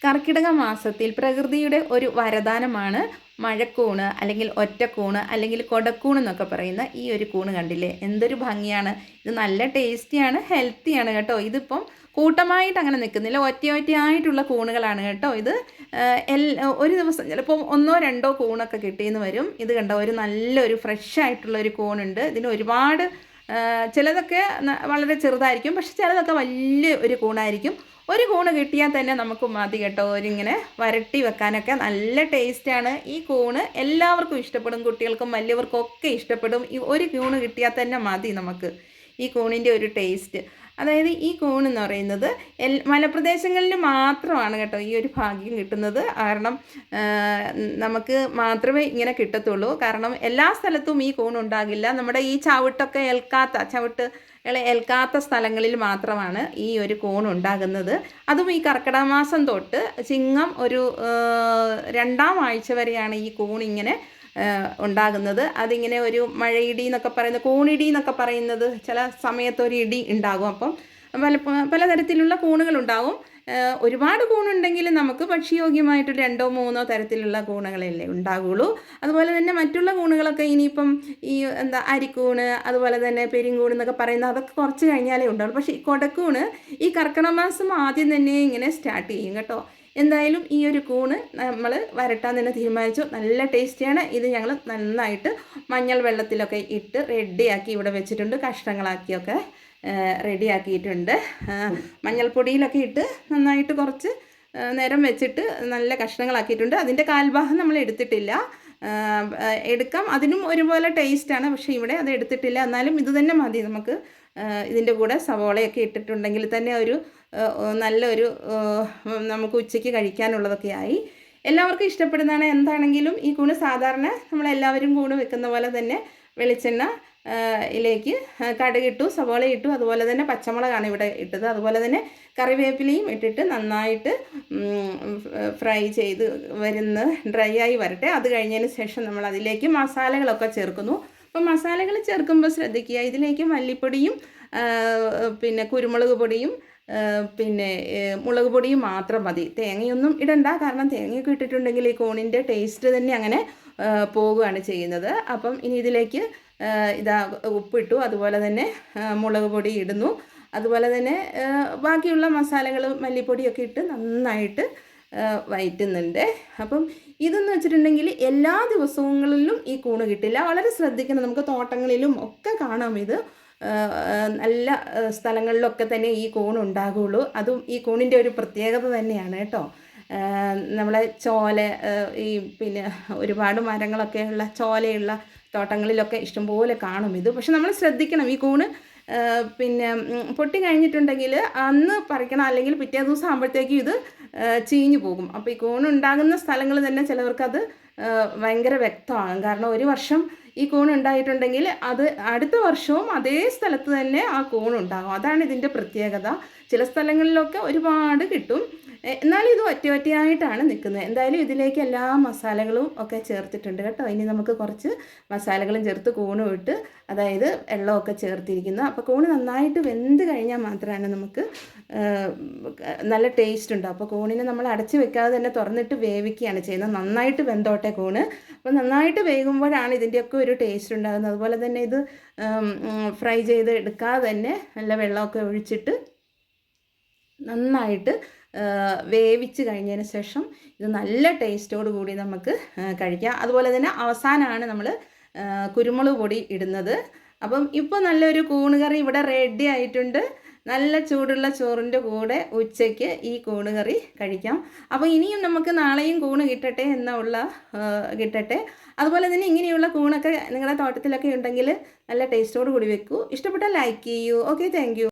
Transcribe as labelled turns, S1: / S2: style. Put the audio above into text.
S1: കർക്കിടക മാസത്തിൽ പ്രകൃതിയുടെ ഒരു വരദാനമാണ് മഴക്കൂണ് അല്ലെങ്കിൽ ഒറ്റക്കൂണ് അല്ലെങ്കിൽ കൊടക്കൂണ് എന്നൊക്കെ പറയുന്ന ഈ ഒരു കൂണ് കണ്ടില്ലേ, എന്തൊരു ഭംഗിയാണ്. ഇത് നല്ല ടേസ്റ്റിയാണ്, ഹെൽത്തിയാണ് കേട്ടോ. ഇതിപ്പം കൂട്ടമായിട്ട് അങ്ങനെ നിൽക്കുന്നില്ല, ഒറ്റയായിട്ടുള്ള കൂണുകളാണ് കേട്ടോ. ഇത് ഒരു ദിവസം ചിലപ്പോൾ 1-2 കൂണൊക്കെ കിട്ടിയെന്ന് വരും. ഇത് കണ്ടോ, ഒരു നല്ലൊരു ഫ്രഷ് ആയിട്ടുള്ള ഒരു കൂണുണ്ട്. ഇതിന് ഒരുപാട് ചിലതൊക്കെ വളരെ ചെറുതായിരിക്കും, പക്ഷെ ചിലതൊക്കെ വലിയ ഒരു കൂണായിരിക്കും. ഒരു കൂണ് കിട്ടിയാൽ തന്നെ നമുക്ക് മതി കേട്ടോ. ഒരിങ്ങനെ വരട്ടി വെക്കാനൊക്കെ നല്ല ടേസ്റ്റാണ്. ഈ കൂണ് എല്ലാവർക്കും ഇഷ്ടപ്പെടും, കുട്ടികൾക്കും വലിയവർക്കും ഒക്കെ ഇഷ്ടപ്പെടും. ഈ ഒരു കൂണ് കിട്ടിയാൽ തന്നെ മതി നമുക്ക് ഈ കൂണിൻ്റെ ഒരു ടേസ്റ്റ്. അതായത് ഈ കൂൺ എന്ന് പറയുന്നത് മലപ്രദേശങ്ങളിൽ മാത്രമാണ് കേട്ടോ ഈ ഒരു ഭാഗ്യം കിട്ടുന്നത്. കാരണം നമുക്ക് മാത്രമേ ഇങ്ങനെ കിട്ടത്തുള്ളൂ. കാരണം എല്ലാ സ്ഥലത്തും ഈ കൂൺ ഉണ്ടാകില്ല. നമ്മുടെ ഈ ചവിട്ടൊക്കെ ഏൽക്കാത്ത സ്ഥലങ്ങളിൽ മാത്രമാണ് ഈ ഒരു കൂൺ ഉണ്ടാകുന്നത്. അതും ഈ കർക്കിടക മാസം തൊട്ട് ചിങ്ങം ഒരു 2ാം ആഴ്ച വരെയാണ് ഈ കൂൺ ഇങ്ങനെ ഉണ്ടാകുന്നത്. അതിങ്ങനെ ഒരു മഴയിടി എന്നൊക്കെ പറയുന്നത്, കൂണിടി എന്നൊക്കെ പറയുന്നത്, ചില സമയത്തൊരു ഇടി ഉണ്ടാകും. അപ്പം പലതരത്തിലുള്ള കൂണുകളുണ്ടാവും. ഒരുപാട് കൂണുണ്ടെങ്കിൽ നമുക്ക് ഭക്ഷ്യയോഗ്യമായിട്ട് 2-3 തരത്തിലുള്ള കൂണുകളല്ലേ ഉണ്ടാകുള്ളൂ. അതുപോലെ തന്നെ മറ്റുള്ള കൂണുകളൊക്കെ ഇനിയിപ്പം ഈ അരിക്കൂണ്, അതുപോലെ തന്നെ പെരിങ്കൂണ് എന്നൊക്കെ പറയുന്ന അതൊക്കെ കുറച്ച് കഴിഞ്ഞാലേ ഉണ്ടാവുള്ളൂ. പക്ഷേ ഈ കൊടക്കൂണ് ഈ കർക്കിടക മാസം ആദ്യം തന്നെ ഇങ്ങനെ സ്റ്റാർട്ട് ചെയ്യും കേട്ടോ. എന്തായാലും ഈ ഒരു കൂണ് നമ്മൾ വരട്ടാൻ തന്നെ തീരുമാനിച്ചു. നല്ല ടേസ്റ്റിയാണ്. ഇത് ഞങ്ങൾ നന്നായിട്ട് മഞ്ഞൾ വെള്ളത്തിലൊക്കെ ഇട്ട് റെഡിയാക്കി ഇവിടെ വെച്ചിട്ടുണ്ട്. കഷ്ണങ്ങളാക്കിയൊക്കെ റെഡിയാക്കിയിട്ടുണ്ട്. മഞ്ഞൾപ്പൊടിയിലൊക്കെ ഇട്ട് നന്നായിട്ട് കുറച്ച് നേരം വെച്ചിട്ട് നല്ല കഷ്ണങ്ങളാക്കിയിട്ടുണ്ട്. അതിൻ്റെ കാൽഭാഗം നമ്മൾ എടുത്തിട്ടില്ല, എടുക്കാം, അതിനും ഒരുപോലെ ടേസ്റ്റാണ്. പക്ഷേ ഇവിടെ അത് എടുത്തിട്ടില്ല. എന്നാലും ഇത് തന്നെ മതി നമുക്ക്. ഇതിൻ്റെ കൂടെ സവോളയൊക്കെ ഇട്ടിട്ടുണ്ടെങ്കിൽ തന്നെ ഒരു നല്ലൊരു നമുക്ക് ഉച്ചയ്ക്ക് കഴിക്കാനുള്ളതൊക്കെ ആയി. എല്ലാവർക്കും ഇഷ്ടപ്പെടുന്നതാണ്. എന്താണെങ്കിലും ഈ കൂണ് സാധാരണ നമ്മളെല്ലാവരും കൂണ് വെക്കുന്ന പോലെ തന്നെ വെളിച്ചെണ്ണ യിലേക്ക് കടുകിട്ടു, സവോള ഇട്ടു, അതുപോലെ തന്നെ പച്ചമുളകാണ് ഇവിടെ ഇട്ടത്. അതുപോലെ തന്നെ കറിവേപ്പിലയും ഇട്ടിട്ട് നന്നായിട്ട് ഫ്രൈ ചെയ്ത് ഡ്രൈ ആയി വരട്ടെ. അത് കഴിഞ്ഞതിന് ശേഷം നമ്മൾ അതിലേക്ക് മസാലകളൊക്കെ ചേർക്കുന്നു. അപ്പോൾ മസാലകൾ ചേർക്കുമ്പോൾ ശ്രദ്ധിക്കുക, ഇതിലേക്ക് മല്ലിപ്പൊടിയും പിന്നെ കുരുമുളക് പൊടിയും പിന്നെ മുളക് പൊടിയും മാത്രം മതി. തേങ്ങയൊന്നും ഇടണ്ട, കാരണം തേങ്ങയൊക്കെ ഇട്ടിട്ടുണ്ടെങ്കിൽ ഈ കൂണിൻ്റെ ടേസ്റ്റ് തന്നെ അങ്ങനെ പോവുകയാണ് ചെയ്യുന്നത്. അപ്പം ഇനി ഇതിലേക്ക് ഉപ്പിട്ടു, അതുപോലെ തന്നെ മുളക് പൊടി ഇടുന്നു, അതുപോലെ തന്നെ ബാക്കിയുള്ള മസാലകൾ മല്ലിപ്പൊടിയൊക്കെ ഇട്ട് നന്നായിട്ട് വഴറ്റുന്നുണ്ട്. അപ്പം ഇതെന്ന് വെച്ചിട്ടുണ്ടെങ്കിൽ എല്ലാ ദിവസങ്ങളിലും ഈ കൂണ് കിട്ടില്ല, വളരെ ശ്രദ്ധിക്കണം. നമുക്ക് തോട്ടങ്ങളിലും ഒക്കെ കാണാം ഇത്. നല്ല സ്ഥലങ്ങളിലൊക്കെ തന്നെ ഈ കൂൺ ഉണ്ടാകുള്ളൂ. അതും ഈ കൂണിൻ്റെ ഒരു പ്രത്യേകത തന്നെയാണ് കേട്ടോ. നമ്മളെ ഈ പിന്നെ ഒരുപാട് മരങ്ങളൊക്കെ ഉള്ള ചോലയുള്ള തോട്ടങ്ങളിലൊക്കെ ഇഷ്ടംപോലെ കാണും ഇത്. പക്ഷെ നമ്മൾ ശ്രദ്ധിക്കണം, ഈ കൂണ് പിന്നെ പൊട്ടി കഴിഞ്ഞിട്ടുണ്ടെങ്കിൽ അന്ന് പറിക്കണം, അല്ലെങ്കിൽ പിറ്റേ ദിവസം ആകുമ്പോഴത്തേക്കും ഇത് ചീഞ്ഞു പോകും. അപ്പോൾ ഈ കൂൺ ഉണ്ടാകുന്ന സ്ഥലങ്ങൾ തന്നെ ചിലവർക്കത് ഭയങ്കര വ്യക്തമാകും. കാരണം ഒരു വർഷം ഈ കൂൺ ഉണ്ടായിട്ടുണ്ടെങ്കിൽ അത് അടുത്ത വർഷവും അതേ സ്ഥലത്ത് തന്നെ ആ കൂൺ ഉണ്ടാകും. അതാണ് ഇതിൻ്റെ പ്രത്യേകത. ചില സ്ഥലങ്ങളിലൊക്കെ ഒരുപാട് കിട്ടും, എന്നാലും ഇത് ഒറ്റയായിട്ടാണ് നിൽക്കുന്നത്. എന്തായാലും ഇതിലേക്ക് എല്ലാ മസാലകളും ഒക്കെ ചേർത്തിട്ടുണ്ട് കേട്ടോ. ഇനി നമുക്ക് കുറച്ച് മസാലകളും ചേർത്ത് കൂണും ഇട്ട്, അതായത് വെള്ളമൊക്കെ ചേർത്തിരിക്കുന്നു. അപ്പോൾ കൂണ് നന്നായിട്ട് വെന്ത് കഴിഞ്ഞാൽ മാത്രമാണ് നമുക്ക് നല്ല ടേസ്റ്റ് ഉണ്ടാവും. അപ്പോൾ കൂണിനെ നമ്മൾ അടച്ച് വെക്കാതെ തന്നെ തുറന്നിട്ട് വേവിക്കുകയാണ് ചെയ്യുന്നത്. നന്നായിട്ട് വെന്തോട്ടെ കൂണ്. അപ്പോൾ നന്നായിട്ട് വേകുമ്പോഴാണ് ഇതിൻ്റെയൊക്കെ ഒരു ടേസ്റ്റ് ഉണ്ടാകുന്നത്. അതുപോലെ തന്നെ ഇത് ഫ്രൈ ചെയ്ത് എടുക്കാതെ തന്നെ നല്ല വെള്ളമൊക്കെ ഒഴിച്ചിട്ട് നന്നായിട്ട് വേവിച്ച് കഴിഞ്ഞതിന് ശേഷം ഇത് നല്ല ടേസ്റ്റോട് കൂടി നമുക്ക് കഴിക്കാം. അതുപോലെ തന്നെ അവസാനമാണ് നമ്മൾ കുരുമുളക് പൊടി ഇടുന്നത്. അപ്പം ഇപ്പോൾ നല്ലൊരു കൂണ് കറി ഇവിടെ റെഡി ആയിട്ടുണ്ട്. നല്ല ചൂടുള്ള ചോറിൻ്റെ കൂടെ ഉച്ചയ്ക്ക് ഈ കൂണ് കറി കഴിക്കാം. അപ്പോൾ ഇനിയും നമുക്ക് നാളെയും കൂണ് കിട്ടട്ടെ. അതുപോലെ തന്നെ ഇങ്ങനെയുള്ള കൂണൊക്കെ നിങ്ങളുടെ തോട്ടത്തിലൊക്കെ ഉണ്ടെങ്കിൽ നല്ല ടേസ്റ്റോട് കൂടി വെക്കൂ. ഇഷ്ടപ്പെട്ടാൽ ലൈക്ക് ചെയ്യൂ. Okay, thank you.